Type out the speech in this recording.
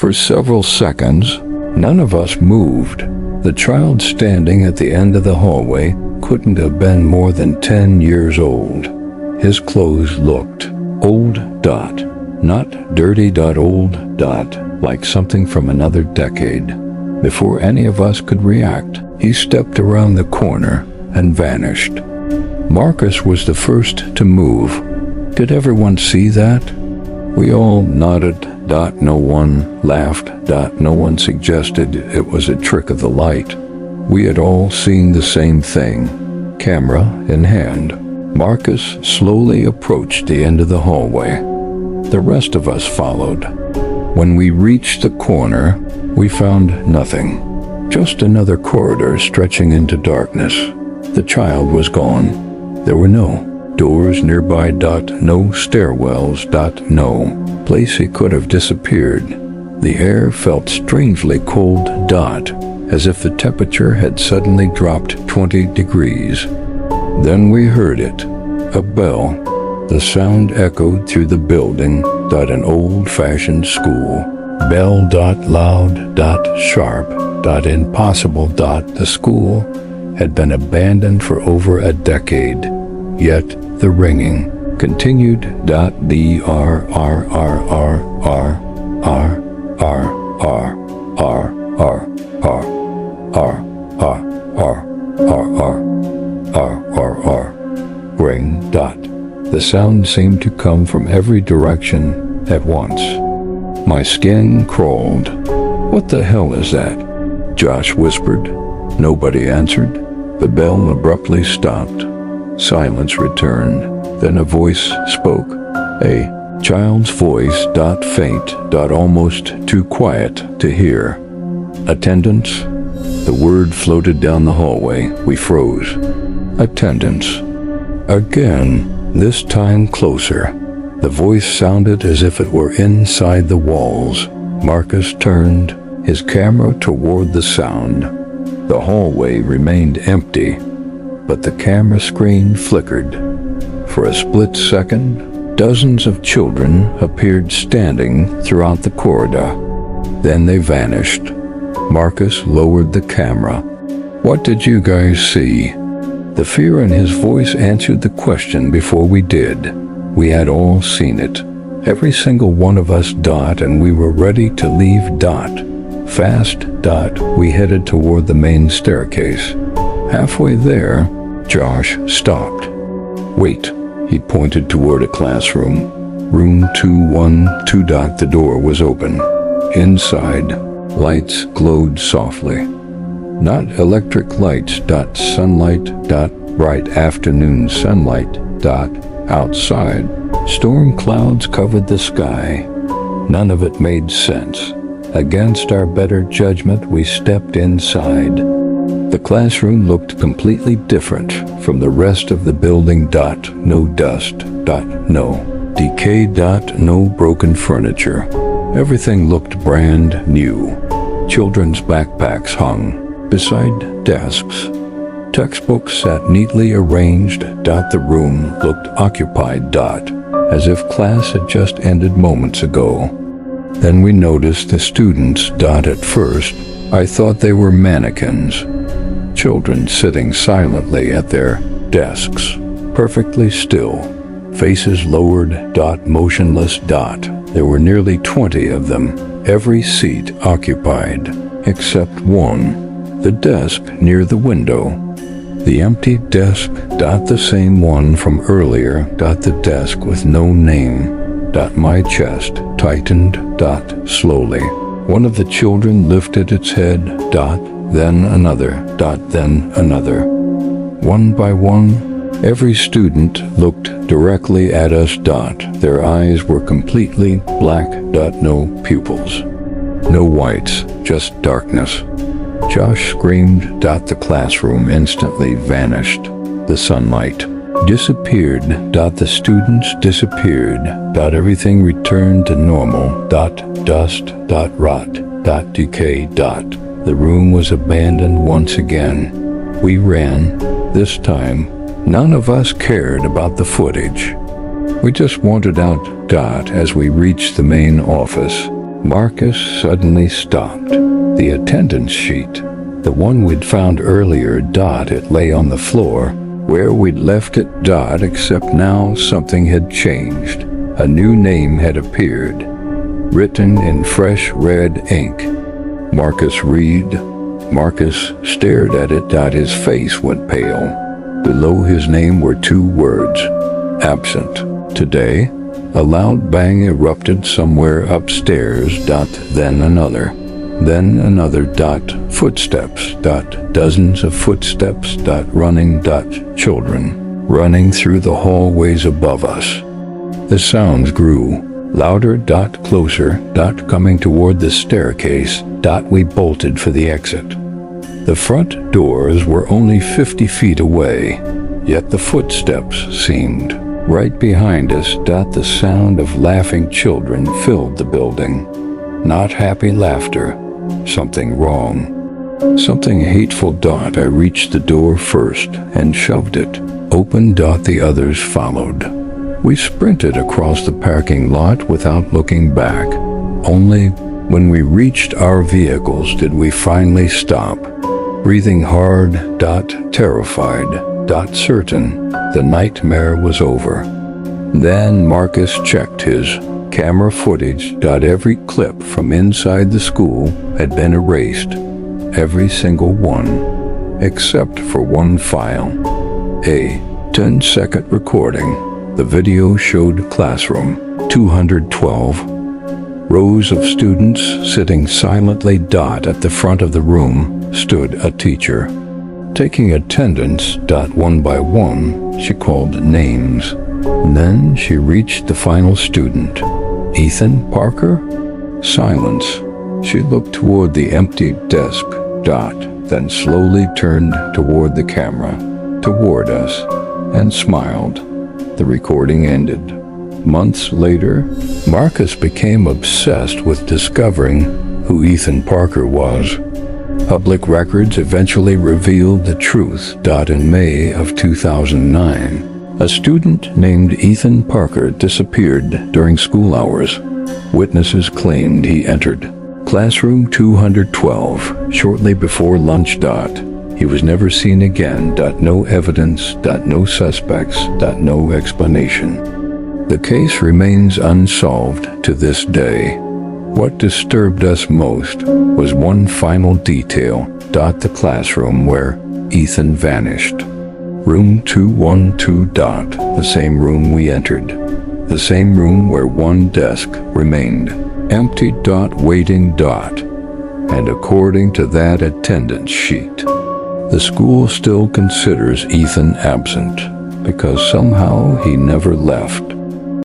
For several seconds, none of us moved. The child standing at the end of the hallway couldn't have been more than 10 years old. His clothes looked old, not dirty, old, like something from another decade. Before any of us could react, he stepped around the corner and vanished. Marcus was the first to move. Did everyone see that? We all nodded. No one laughed. No one suggested it was a trick of the light. We had all seen the same thing, camera in hand. Marcus slowly approached the end of the hallway. The rest of us followed. When we reached the corner, we found nothing. Just another corridor stretching into darkness. The child was gone. There were no doors nearby. No stairwells. No place he could have disappeared. The air felt strangely cold. As if the temperature had suddenly dropped 20 degrees. Then we heard it. A bell. The sound echoed through the building. An old-fashioned school bell. Loud. Sharp. Impossible. The school had been abandoned for over a decade. Yet the ringing continued. The R R R R R R R R R R R R R R R ring. The sound seemed to come from every direction at once. My skin crawled. What the hell is that? Josh whispered. Nobody answered. The bell abruptly stopped. Silence returned. Then a voice spoke. A child's voice. Faint. Almost too quiet to hear. Attendance? The word floated down the hallway. We froze. Attendance. Again, this time closer. The voice sounded as if it were inside the walls. Marcus turned his camera toward the sound. The hallway remained empty, but the camera screen flickered. For a split second, dozens of children appeared standing throughout the corridor. Then they vanished. Marcus lowered the camera. What did you guys see? The fear in his voice answered the question before we did. We had all seen it. Every single one of us. And we were ready to leave. Fast. We headed toward the main staircase. Halfway there, Josh stopped. Wait, he pointed toward a classroom. Room 212. The door was open. Inside, lights glowed softly. Not electric lights. Sunlight. Bright afternoon sunlight. Outside, storm clouds covered the sky. None of it made sense. Against our better judgment, we stepped inside. The classroom looked completely different from the rest of the building. No dust. No decay. No broken furniture. Everything looked brand new. Children's backpacks hung beside desks. Textbooks sat neatly arranged. The room looked occupied. As if class had just ended moments ago. Then we noticed the students. At first, I thought they were mannequins. Children sitting silently at their desks, perfectly still, faces lowered. Motionless. There were nearly 20 of them, every seat occupied, except one, the desk near the window. The empty desk. The same one from earlier. The desk with no name. My chest tightened. Slowly. One of the children lifted its head. Then another. Then another. One by one, every student looked directly at us. Their eyes were completely black. No pupils. No whites, just darkness. Josh screamed. The classroom instantly vanished. The sunlight disappeared. The students disappeared. Everything returned to normal. Dust. Rot. Decay. The room was abandoned once again. We ran. This time, none of us cared about the footage. We just wandered out. As we reached the main office, Marcus suddenly stopped. The attendance sheet, the one we'd found earlier, it lay on the floor where we'd left it, except now something had changed. A new name had appeared, written in fresh red ink. Marcus Reed. Marcus stared at it. His face went pale. Below his name were 2 words, absent. Today, a loud bang erupted somewhere upstairs. Then another. Then another. Footsteps. Dozens of footsteps. Running. Children running through the hallways above us. The sounds grew louder. Closer. Coming toward the staircase. We bolted for the exit. The front doors were only 50 feet away, yet the footsteps seemed right behind us. The sound of laughing children filled the building. Not happy laughter. Something wrong. Something hateful. I reached the door first and shoved it open. The others followed. We sprinted across the parking lot without looking back. Only when we reached our vehicles did we finally stop, breathing hard. Terrified. Certain the nightmare was over. Then Marcus checked his camera footage. Every clip from inside the school had been erased. Every single one, except for one file. A 10-second recording. The video showed classroom 212. Rows of students sitting silently. At the front of the room stood a teacher, taking attendance. One by one, she called names. Then she reached the final student. Ethan Parker? Silence. She looked toward the empty desk. Then slowly turned toward the camera, toward us, and smiled. The recording ended. Months later, Marcus became obsessed with discovering who Ethan Parker was. Public records eventually revealed the truth. In May of 2009, a student named Ethan Parker disappeared during school hours. Witnesses claimed he entered classroom 212 shortly before lunch. He was never seen again. No evidence. No suspects. No explanation. The case remains unsolved to this day. What disturbed us most was one final detail. The classroom where Ethan vanished. Room 212. The same room we entered. The same room where one desk remained empty. Waiting. And according to that attendance sheet, the school still considers Ethan absent because somehow he never left.